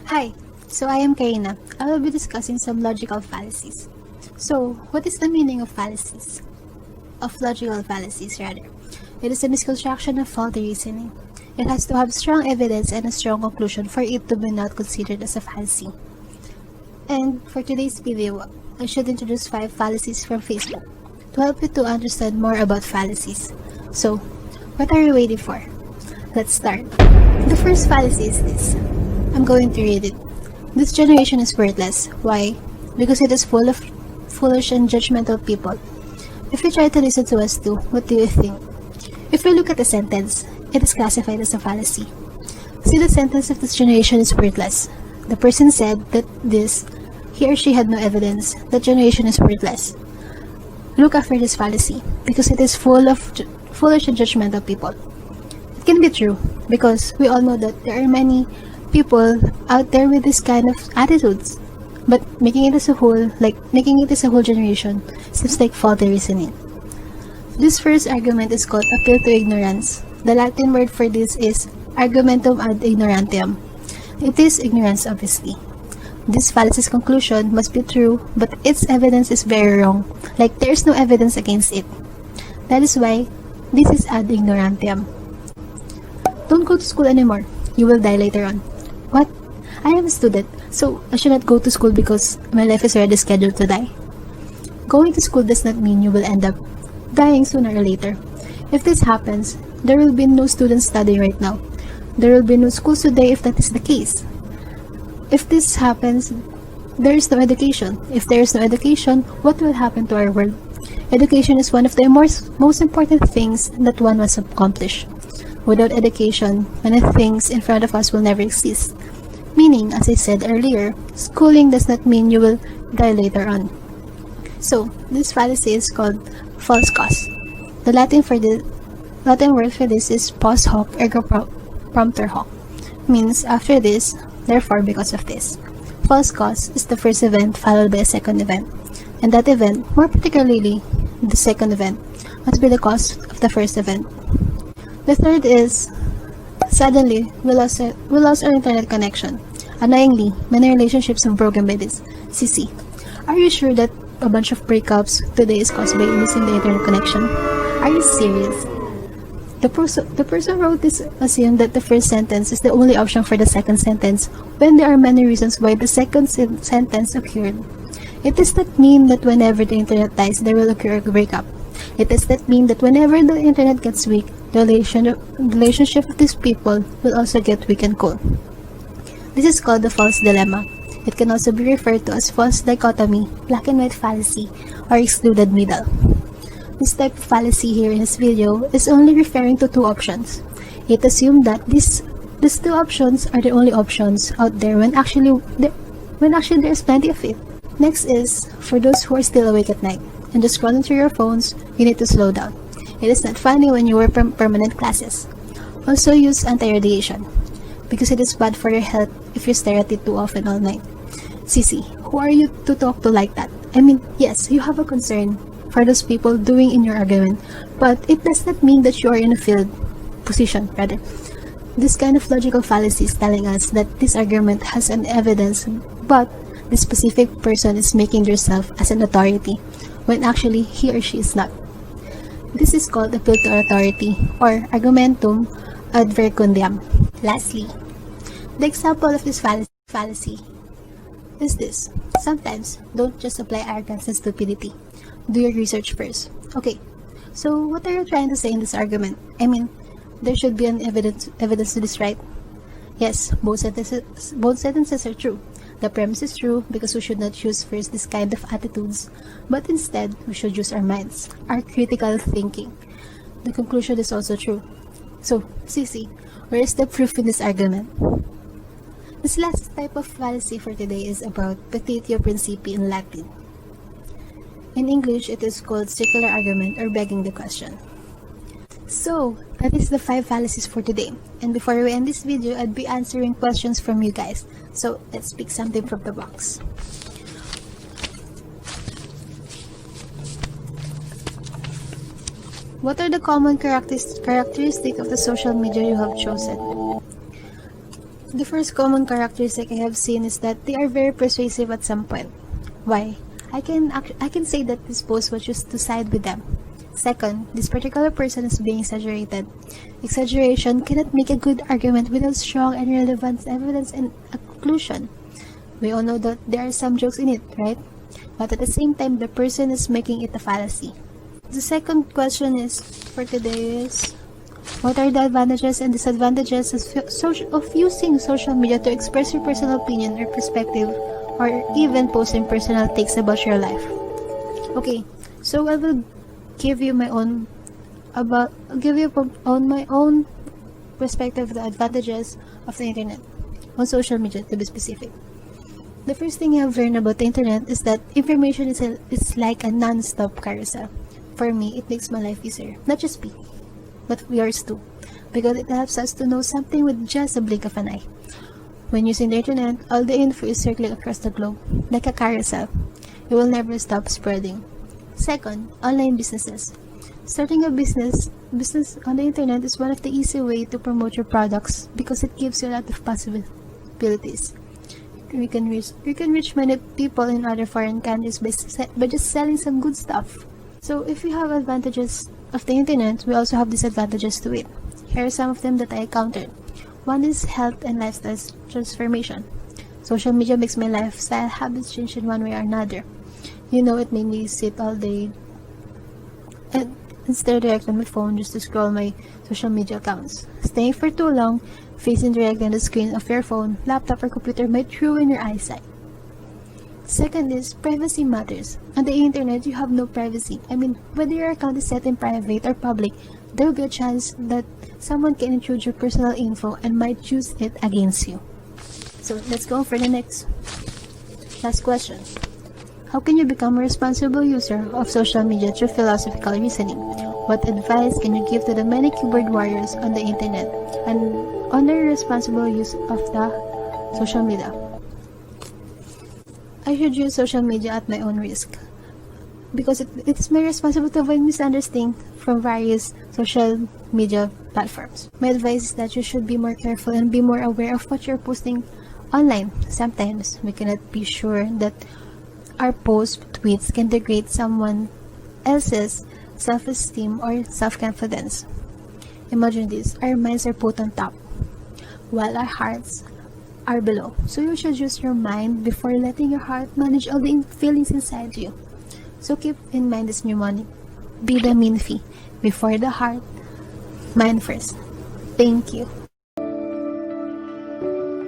Hi, so I am Karina. I will be discussing some logical fallacies. So, what is the meaning of fallacies? Of logical fallacies, rather. It is a misconstruction of faulty reasoning. It has to have strong evidence and a strong conclusion for it to be not considered as a fallacy. And for today's video, I should introduce 5 fallacies from Facebook to help you to understand more about fallacies. So, what are you waiting for? Let's start. The first fallacy is this. I'm going to read it. This generation is worthless. Why? Because it is full of foolish and judgmental people. If you try to listen to us too, what do you think? If we look at the sentence, it is classified as a fallacy. See, the sentence of this generation is worthless. The person said that he or she had no evidence that generation is worthless. Look after this fallacy, because it is full of foolish and judgmental people. It can be true, because we all know that there are many people out there with this kind of attitudes, but making it as a whole generation seems like faulty reasoning. This first argument is called appeal to ignorance. The Latin word for this is argumentum ad ignorantiam. It is ignorance, obviously. This fallacy's conclusion must be true, but its evidence is very wrong, like there is no evidence against it. That is why this is ad ignorantiam. Don't go to school anymore. You will die later on. What? I am a student, so I should not go to school because my life is already scheduled to die. Going to school does not mean you will end up dying sooner or later. If this happens, there will be no students studying right now. There will be no schools today if that is the case. If this happens, there is no education. If there is no education, what will happen to our world? Education is one of the most important things that one must accomplish. Without education, many things in front of us will never exist. Meaning, as I said earlier, schooling does not mean you will die later on. So, this fallacy is called false cause. The Latin word for this is post hoc ergo propter hoc. Means after this, therefore because of this. False cause is the first event followed by a second event. And that event, more particularly the second event, must be the cause of the first event. The third is, suddenly, we lost our internet connection. Annoyingly, many relationships have broken by this. CC, are you sure that a bunch of breakups today is caused by losing the internet connection? Are you serious? The person wrote this assumed that the first sentence is the only option for the second sentence when there are many reasons why the second sentence occurred. It does not mean that whenever the internet dies, there will occur a breakup. It does not mean that whenever the internet gets weak, the relationship of these people will also get weak and cold. This is called the false dilemma. It can also be referred to as false dichotomy, black and white fallacy, or excluded middle. This type of fallacy here in this video is only referring to two options. It assumes that these two options are the only options out there when actually there is plenty of it. Next is, for those who are still awake at night and just scrolling through your phones, you need to slow down. It is not funny when you wear permanent glasses. Also use anti-radiation, because it is bad for your health if you stare at it too often all night. Sisi, who are you to talk to like that? I mean, yes, you have a concern for those people doing in your argument, but it does not mean that you are in a field position, rather. This kind of logical fallacy is telling us that this argument has an evidence, but the specific person is making themselves as an authority, when actually he or she is not. This is called appeal to authority, or argumentum ad verecundiam. Lastly, the example of this fallacy is this. Sometimes, don't just apply arrogance and stupidity. Do your research first. Okay, so what are you trying to say in this argument? I mean, there should be an evidence to this, right? Yes, both sentences are true. The premise is true because we should not use first this kind of attitudes, but instead we should use our minds, our critical thinking. The conclusion is also true. So, Sisi, where is the proof in this argument? This last type of fallacy for today is about petitio principii in Latin. In English, it is called circular argument or begging the question. So, that is the 5 fallacies for today. And before we end this video, I'd be answering questions from you guys. So, let's pick something from the box. What are the common characteristics of the social media you have chosen? The first common characteristic I have seen is that they are very persuasive at some point. Why? I can say that this post was just to side with them. Second, this particular person is being exaggerated. Exaggeration cannot make a good argument without strong and relevant evidence and conclusion. We all know that there are some jokes in it, right? But at the same time, the person is making it a fallacy. The second question is for today is, what are the advantages and disadvantages of using social media to express your personal opinion or perspective, or even posting personal takes about your life? Okay, so I will give you my own perspective of the advantages of the internet on social media, to be specific. The first thing I have learned about the internet is that information is like a non-stop carousel. For me, it makes my life easier. Not just me, but yours too. Because it helps us to know something with just a blink of an eye. When using the internet, all the info is circling across the globe, like a carousel. It will never stop spreading. Second, online businesses. Starting a business on the internet is one of the easy way to promote your products because it gives you a lot of possibilities. You can reach many people in other foreign countries by just selling some good stuff. So if we have advantages of the internet, we also have disadvantages to it. Here are some of them that I encountered. One is health and lifestyle transformation. Social media makes my lifestyle habits change in one way or another. You know, it made me sit all day and stare direct on my phone just to scroll my social media accounts. Staying for too long, facing directly on the screen of your phone, laptop, or computer might ruin your eyesight. Second is privacy matters. On the internet, you have no privacy. I mean, whether your account is set in private or public, there will be a chance that someone can intrude your personal info and might use it against you. So let's go for the last question. How can you become a responsible user of social media through philosophical reasoning? What advice can you give to the many keyboard warriors on the internet and on their responsible use of the social media? I should use social media at my own risk because it's my responsibility to avoid misunderstanding from various social media platforms. My advice is that you should be more careful and be more aware of what you're posting online. Sometimes we cannot be sure that our posts, tweets can degrade someone else's self-esteem or self-confidence. Imagine this, our minds are put on top, while our hearts are below. So you should use your mind before letting your heart manage all the feelings inside you. So keep in mind this mnemonic, be the mean fee, before the heart, mind first. Thank you.